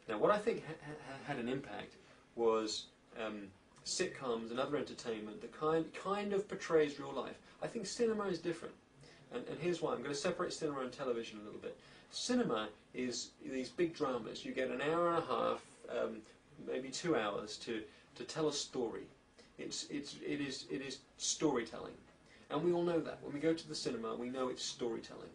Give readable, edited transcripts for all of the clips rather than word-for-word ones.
Now, what I think had an impact was sitcoms and other entertainment that kind of portrays real life. I think cinema is different, and here's why. I'm going to separate cinema and television a little bit. Cinema is these big dramas. You get an hour and a half, maybe 2 hours to tell a story. It is storytelling, and we all know that. When we go to the cinema, we know it's storytelling.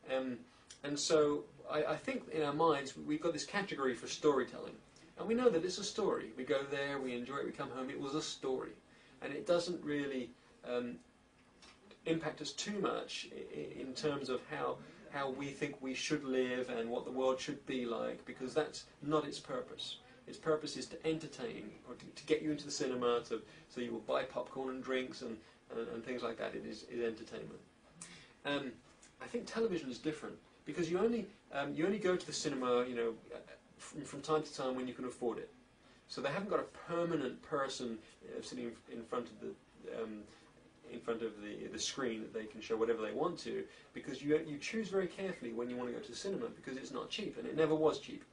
And so I think in our minds we've got this category for storytelling, and we know that it's a story. We go there, we enjoy it, we come home. It was a story, and it doesn't really impact us too much in terms of how we think we should live and what the world should be like, because that's not its purpose. Its purpose is to entertain, or to get you into the cinema, so you will buy popcorn and drinks and things like that. It is entertainment. I think television is different, because you only go to the cinema, you know, from time to time when you can afford it. So they haven't got a permanent person sitting in front of the screen that they can show whatever they want to, because you choose very carefully when you want to go to the cinema, because it's not cheap, and it never was cheap.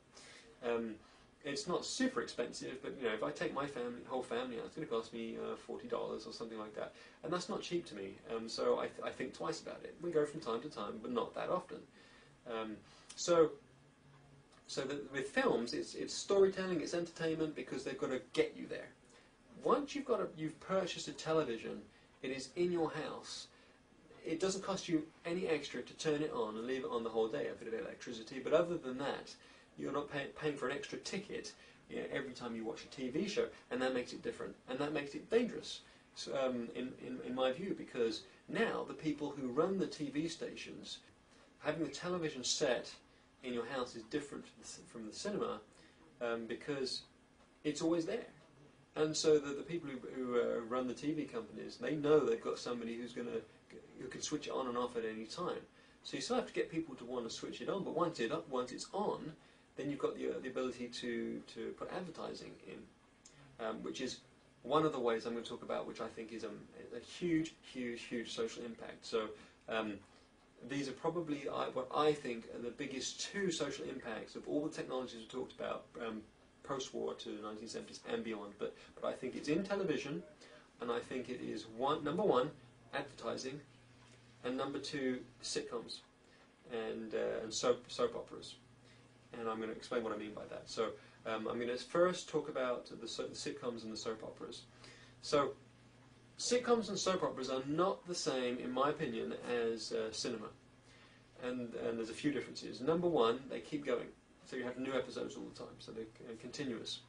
It's not super expensive, but you know, if I take my whole family out, it's going to cost me $40 or something like that, and that's not cheap to me. So I think twice about it. We go from time to time, but not that often. So with films, it's storytelling, it's entertainment, because they've got to get you there. Once you've purchased a television, it is in your house. It doesn't cost you any extra to turn it on and leave it on the whole day, a bit of electricity, but other than that, you're not paying for an extra ticket, you know, every time you watch a TV show, and that makes it different, and that makes it dangerous, in my view, because now the people who run the TV stations, having the television set in your house is different from the cinema, because it's always there. And so the people who run the TV companies, they know they've got somebody who can switch it on and off at any time. So you still have to get people to want to switch it on, but once it's on, then you've got the ability to put advertising in, which is one of the ways I'm going to talk about, which I think is a huge social impact. So these are probably what I think are the biggest two social impacts of all the technologies we talked about post-war to the 1970s and beyond. But I think it's in television, and I think it is number one, advertising, and number two, sitcoms and soap operas. And I'm going to explain what I mean by that. So I'm going to first talk about the sitcoms and the soap operas. So sitcoms and soap operas are not the same, in my opinion, as cinema. And there's a few differences. Number one, they keep going. So you have new episodes all the time, so they're continuous.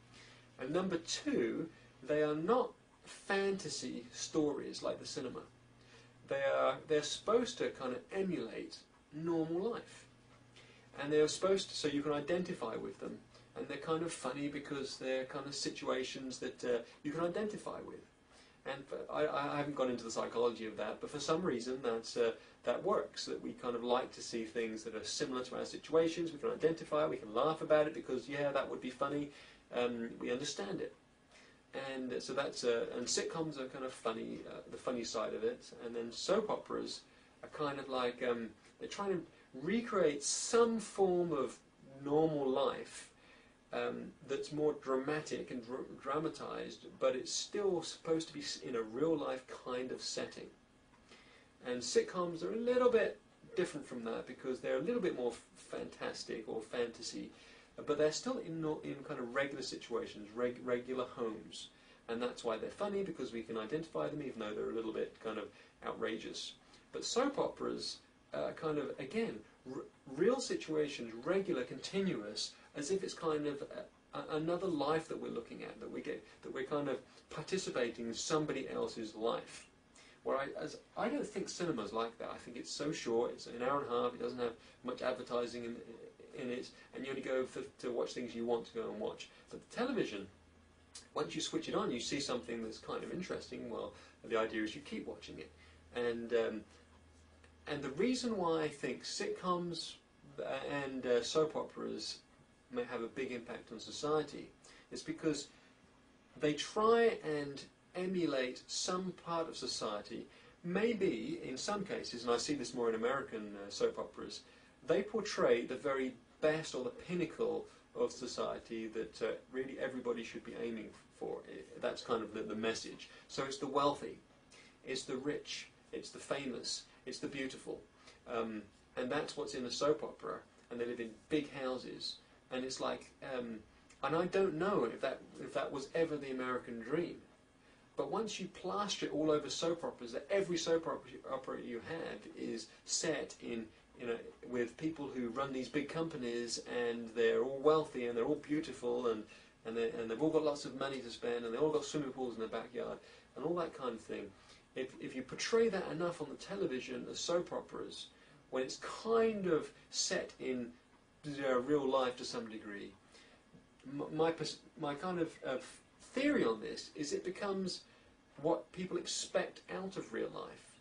And number two, they are not fantasy stories like the cinema. They're supposed to kind of emulate normal life. And they're supposed to, so you can identify with them. And they're kind of funny because they're kind of situations that you can identify with. And I haven't gone into the psychology of that, but for some reason that works, that we kind of like to see things that are similar to our situations. We can identify, we can laugh about it because, yeah, that would be funny. We understand it. And so that's, and sitcoms are kind of funny, the funny side of it. And then soap operas are kind of like, they're trying to recreate some form of normal life that's more dramatic and dramatized, but it's still supposed to be in a real-life kind of setting. And sitcoms are a little bit different from that because they're a little bit more fantastic or fantasy, but they're still in kind of regular situations, regular homes. And that's why they're funny, because we can identify them even though they're a little bit kind of outrageous. But soap operas are kind of, again, real situations, regular, continuous, as if it's kind of another life that we're looking at, that we're kind of participating in somebody else's life. Whereas I don't think cinema's like that. I think it's so short, it's an hour and a half, it doesn't have much advertising in it, and you only go to watch things you want to go and watch. But the television, once you switch it on, you see something that's kind of interesting, well, the idea is you keep watching it. And the reason why I think sitcoms and soap operas may have a big impact on society is because they try and emulate some part of society. Maybe, in some cases, and I see this more in American soap operas, they portray the very best or the pinnacle of society that really everybody should be aiming for. That's kind of the message. So it's the wealthy, it's the rich, it's the famous, it's the beautiful. And that's what's in a soap opera, and they live in big houses. And it's like, and I don't know if that was ever the American dream. But once you plaster it all over soap operas, that every soap opera you have is set in, with people who run these big companies, and they're all wealthy and they're all beautiful, and they've all got lots of money to spend, and they've all got swimming pools in their backyard, and all that kind of thing. If you portray that enough on the television as soap operas, when it's kind of set in real life to some degree, my kind of theory on this is it becomes what people expect out of real life,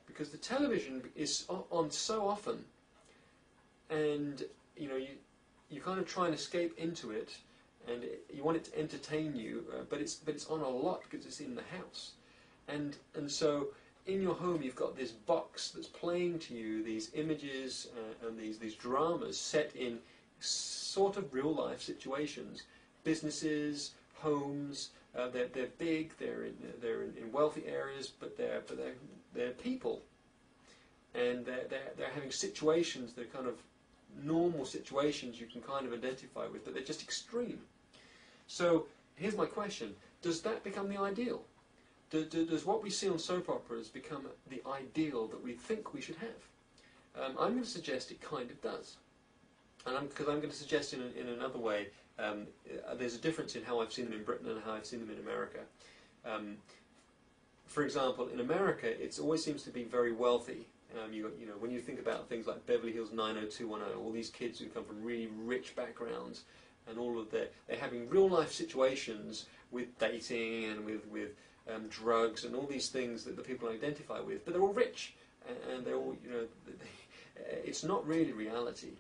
because the television is on so often, and you kind of try and escape into it, and you want it to entertain you, but it's on a lot because it's in the house, and so in your home you've got this box that's playing to you these images and these dramas set in sort of real life situations, businesses, homes. They're big. They're in wealthy areas, but they're people, and they're having situations. They're kind of normal situations you can kind of identify with, but they're just extreme. So here's my question: does that become the ideal? Does what we see on soap operas become the ideal that we think we should have? I'm going to suggest it kind of does, and because I'm going to suggest in another way. There's a difference in how I've seen them in Britain and how I've seen them in America. For example, in America, it always seems to be very wealthy. When you think about things like Beverly Hills 90210, all these kids who come from really rich backgrounds, and all of they're having real life situations with dating and with drugs and all these things that the people identify with, but they're all rich, and they're all it's not really reality.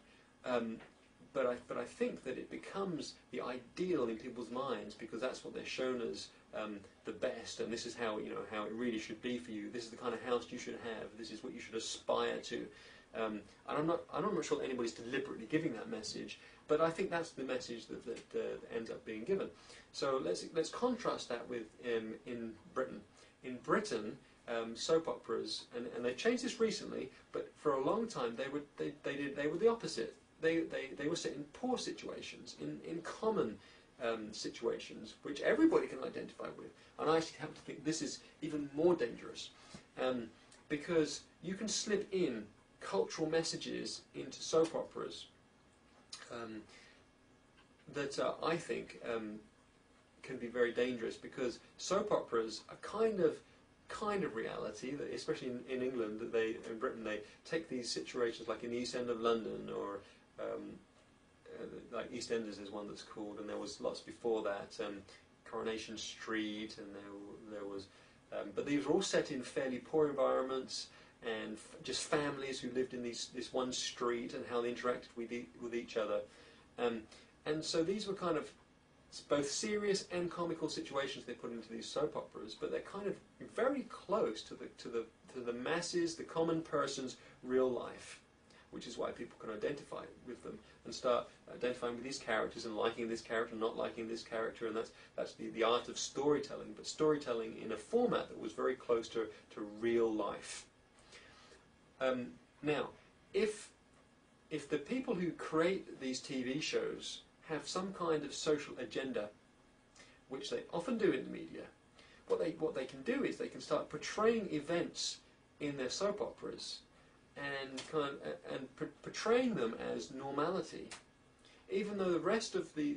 But I think that it becomes the ideal in people's minds because that's what they're shown as the best, and this is how how it really should be for you. This is the kind of house you should have. This is what you should aspire to. And I'm not sure that anybody's deliberately giving that message, but I think that's the message that ends up being given. So let's contrast that with in Britain. In Britain, soap operas, and they've changed this recently, but for a long time they were the opposite. They were set in poor situations, in common situations, which everybody can identify with. And I actually happen to think this is even more dangerous, because you can slip in cultural messages into soap operas that I think can be very dangerous, because soap operas are kind of reality, especially in England, in Britain, they take these situations like in the East End of London, or like EastEnders is one that's called, and there was lots before that, Coronation Street, and there was, but these were all set in fairly poor environments, and just families who lived in this one street, and how they interacted with each other, and so these were kind of both serious and comical situations they put into these soap operas, but they're kind of very close to the masses, the common person's real life, which is why people can identify with them and start identifying with these characters and liking this character, not liking this character, and that's the art of storytelling, but storytelling in a format that was very close to real life. Now, if the people who create these TV shows have some kind of social agenda, which they often do in the media, what they can do is they can start portraying events in their soap operas and portraying them as normality, even though the rest of the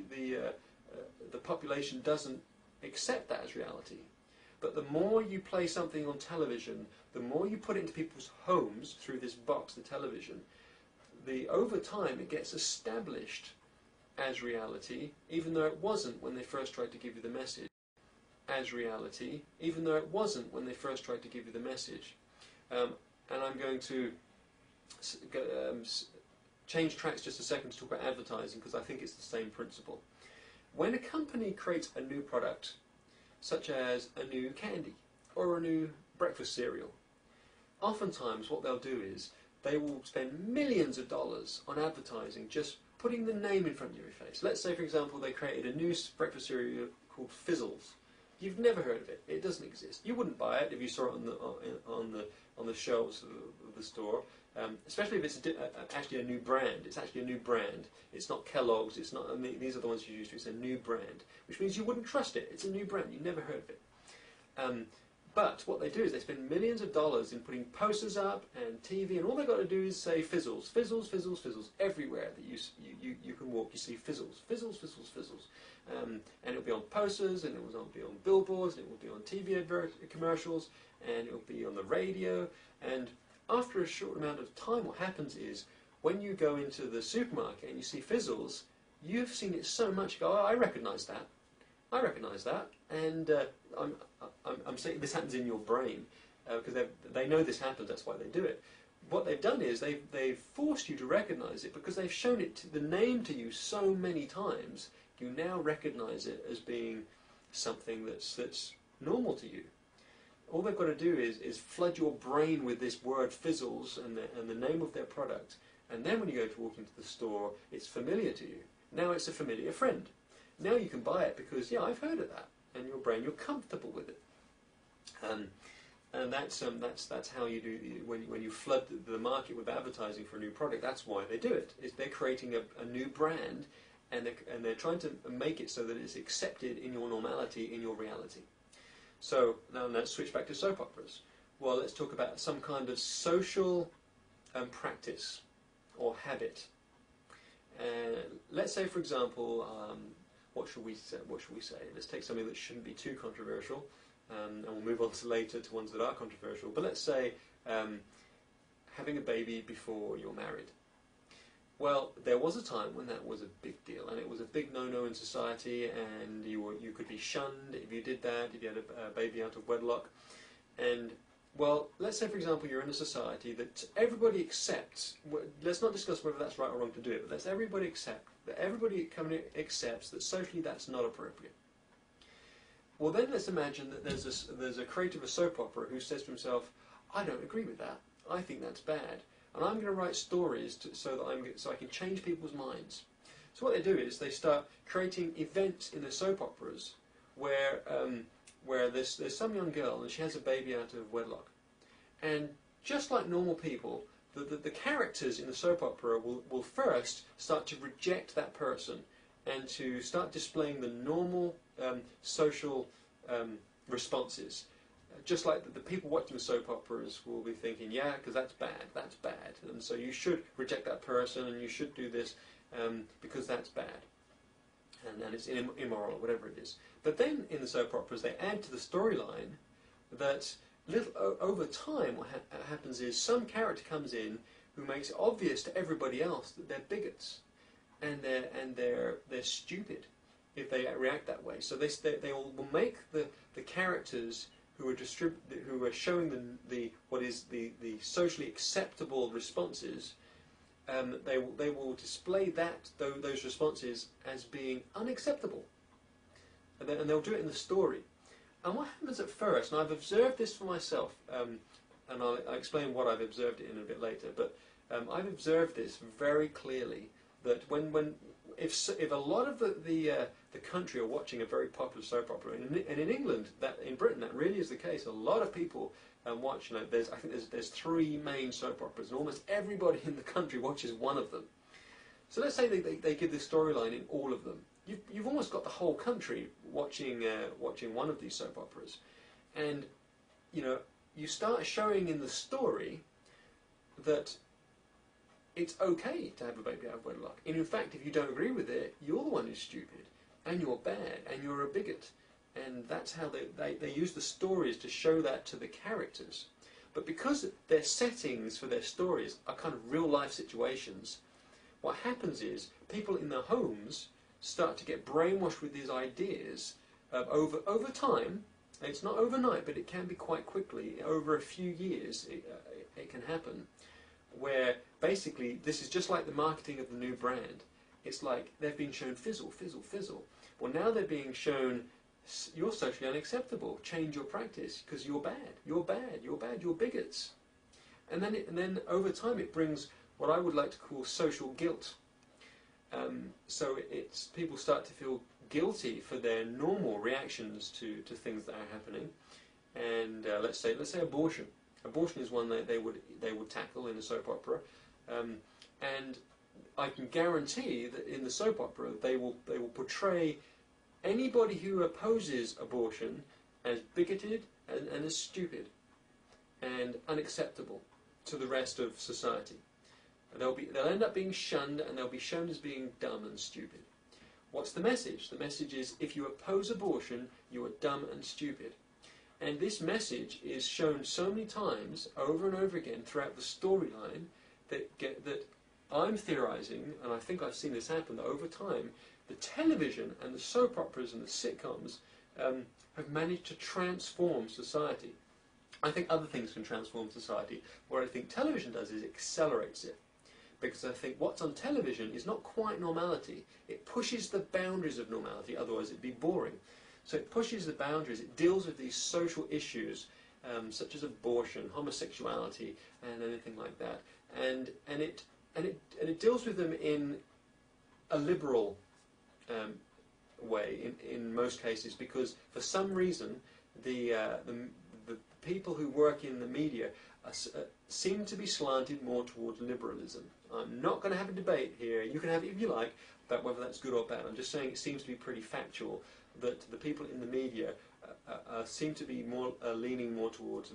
population doesn't accept that as reality. But the more you play something on television, the more you put it into people's homes through this box, the television, over time it gets established as reality, even though it wasn't when they first tried to give you the message. As reality, even though it wasn't when they first tried to give you the message. And I'm going to change tracks just a second to talk about advertising, because I think it's the same principle. When a company creates a new product, such as a new candy or a new breakfast cereal, oftentimes what they'll do is they will spend millions of dollars on advertising, just putting the name in front of your face. Let's say, for example, they created a new breakfast cereal called Fizzles. You've never heard of it. It doesn't exist. You wouldn't buy it if you saw it on the shelves of the store. Especially if it's actually a new brand. It's actually a new brand. It's not Kellogg's. It's not. I mean, these are the ones you used to. It's a new brand, which means you wouldn't trust it. It's a new brand. You never heard of it. But what they do is they spend millions of dollars in putting posters up and TV, and all they've got to do is say Fizzles, Fizzles, Fizzles, Fizzles. Everywhere that you can walk, you see Fizzles, Fizzles, Fizzles, Fizzles. And it'll be on posters, and it will be on billboards, and it will be on TV commercials, and it will be on the radio. And after a short amount of time, what happens is, when you go into the supermarket and you see Fizzles, you've seen it so much, you go, oh, I recognise that. I recognise that, and I'm saying this happens in your brain because they know this happens. That's why they do it. What they've done is they've forced you to recognise it because they've shown it the name to you so many times. You now recognise it as being something that's normal to you. All they've got to do is flood your brain with this word Fizzles and the name of their product, and then when you go to walk into the store, it's familiar to you. Now it's a familiar friend. Now you can buy it because, yeah, I've heard of that, and your brain, you're comfortable with it, and that's how you do when you flood the market with advertising for a new product. That's why they do it. They're creating a new brand, and they're trying to make it so that it's accepted in your normality, in your reality. So now let's switch back to soap operas. Well, let's talk about some kind of social practice or habit. Let's say, for example, what should we say? Let's take something that shouldn't be too controversial, and we'll move on to later to ones that are controversial. But let's say having a baby before you're married. Well, there was a time when that was a big deal, and it was a big no-no in society, and you could be shunned if you did that, if you had a baby out of wedlock. And, well, let's say, for example, you're in a society that everybody accepts. Let's not discuss whether that's right or wrong to do it, but let's everybody accept that accepts that socially that's not appropriate. Well, then let's imagine that there's a creator of a soap opera who says to himself, I don't agree with that. I think that's bad. And I'm going to write stories so I can change people's minds. So what they do is they start creating events in the soap operas where there's some young girl and she has a baby out of wedlock. And just like normal people, the characters in the soap opera will first start to reject that person and to start displaying the normal social responses. Just like the people watching the soap operas will be thinking, yeah, because that's bad, and so you should reject that person and you should do this because that's bad, and it's immoral or whatever it is. But then in the soap operas they add to the storyline that over time what happens is some character comes in who makes it obvious to everybody else that they're bigots and they're stupid if they react that way. So they will make the characters who are showing what is the socially acceptable responses, they will display those responses as being unacceptable, and they'll do it in the story. And what happens at first, and I've observed this for myself, and I'll explain what I've observed it in a bit later, but I've observed this very clearly, that if a lot of the country are watching a very popular soap opera, and in England, in Britain, that really is the case. A lot of people watch. I think there's 3 main soap operas, and almost everybody in the country watches one of them. So let's say they give this storyline in all of them. You've almost got the whole country watching one of these soap operas, and you start showing in the story that it's okay to have a baby out of wedlock. And in fact, if you don't agree with it, you're the one who's stupid, and you're bad, and you're a bigot. And that's how they use the stories to show that to the characters. But because their settings for their stories are kind of real-life situations, what happens is people in their homes start to get brainwashed with these ideas over time. It's not overnight, but it can be quite quickly. Over a few years, it can happen, where basically this is just like the marketing of the new brand. It's like they've been shown Fizzle, Fizzle, Fizzle. Well, now they're being shown you're socially unacceptable. Change your practice because you're bad. You're bad. You're bad. You're bigots. And then over time it brings what I would like to call social guilt. So people start to feel guilty for their normal reactions to things that are happening. And let's say abortion. Abortion is one that they would tackle in a soap opera, and I can guarantee that in the soap opera they will portray anybody who opposes abortion as bigoted and as stupid and unacceptable to the rest of society. They'll end up being shunned, and they'll be shown as being dumb and stupid. What's the message? The message is, if you oppose abortion, you are dumb and stupid. And this message is shown so many times, over and over again, throughout the storyline, that I'm theorizing, and I think I've seen this happen, that over time, the television and the soap operas and the sitcoms have managed to transform society. I think other things can transform society. What I think television does is accelerates it. Because I think what's on television is not quite normality. It pushes the boundaries of normality, otherwise it'd be boring. So it pushes the boundaries, it deals with these social issues, such as abortion, homosexuality, and anything like that. And it deals with them in a liberal way, in most cases, because for some reason the people who work in the media seem to be slanted more towards liberalism. I'm not going to have a debate here. You can have it if you like about whether that's good or bad. I'm just saying it seems to be pretty factual that the people in the media seem to be leaning more towards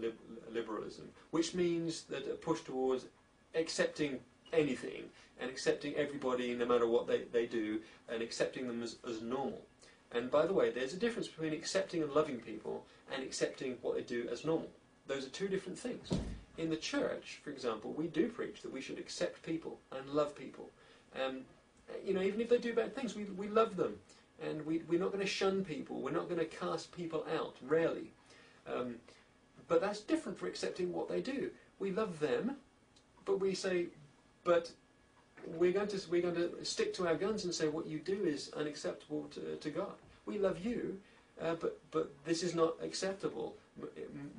liberalism, which means that a push towards accepting anything and accepting everybody no matter what they do and accepting them as normal. And by the way, there's a difference between accepting and loving people and accepting what they do as normal. Those are two different things. In the church, for example, we do preach that we should accept people and love people. Even if they do bad things, we love them. And we're not going to shun people. We're not going to cast people out, rarely. But that's different for accepting what they do. We love them, but we say, but we're going to stick to our guns and say what you do is unacceptable to God. We love you, but this is not acceptable,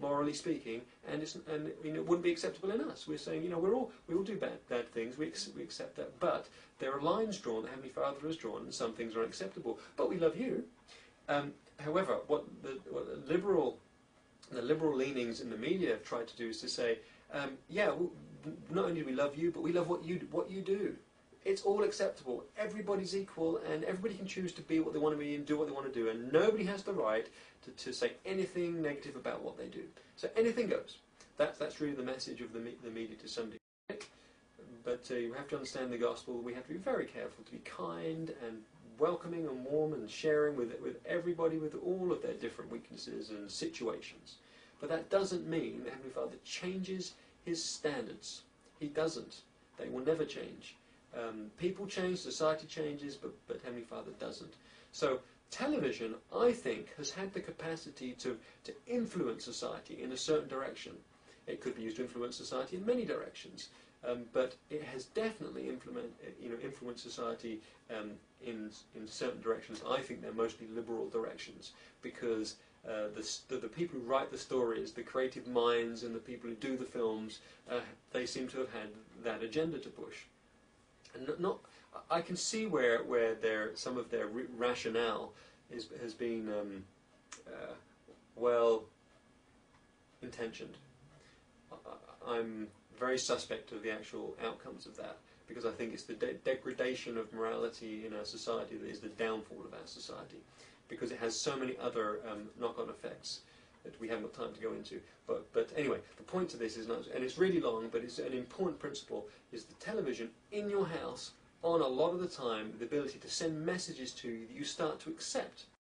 morally speaking, and it wouldn't be acceptable in us. We're saying, we all do bad things. We accept that, but there are lines drawn that Heavenly Father has drawn, and some things are unacceptable. But we love you. However, what the liberal leanings in the media have tried to do is to say, not only do we love you, but we love what you do. It's all acceptable. Everybody's equal, and everybody can choose to be what they want to be and do what they want to do, and nobody has the right to say anything negative about what they do. So anything goes. That's really the message of the media to some degree. But you have to understand the gospel. We have to be very careful to be kind and welcoming and warm and sharing with everybody, with all of their different weaknesses and situations. But that doesn't mean that Heavenly Father changes His standards. He doesn't. They will never change. People change, society changes, but Heavenly Father doesn't. So television, I think, has had the capacity to influence society in a certain direction. It could be used to influence society in many directions, but it has definitely influenced society in certain directions. I think they're mostly liberal directions, because the people who write the stories, the creative minds, and the people who do the films, they seem to have had that agenda to push. And I can see where some of their rationale has been well intentioned. I'm very suspect of the actual outcomes of that, because I think it's the degradation of morality in our society that is the downfall of our society, because it has so many other knock-on effects that we haven't got time to go into. But anyway, the point of this is not, and it's really long, but it's an important principle, is the television in your house, on a lot of the time, the ability to send messages to you that you start to accept.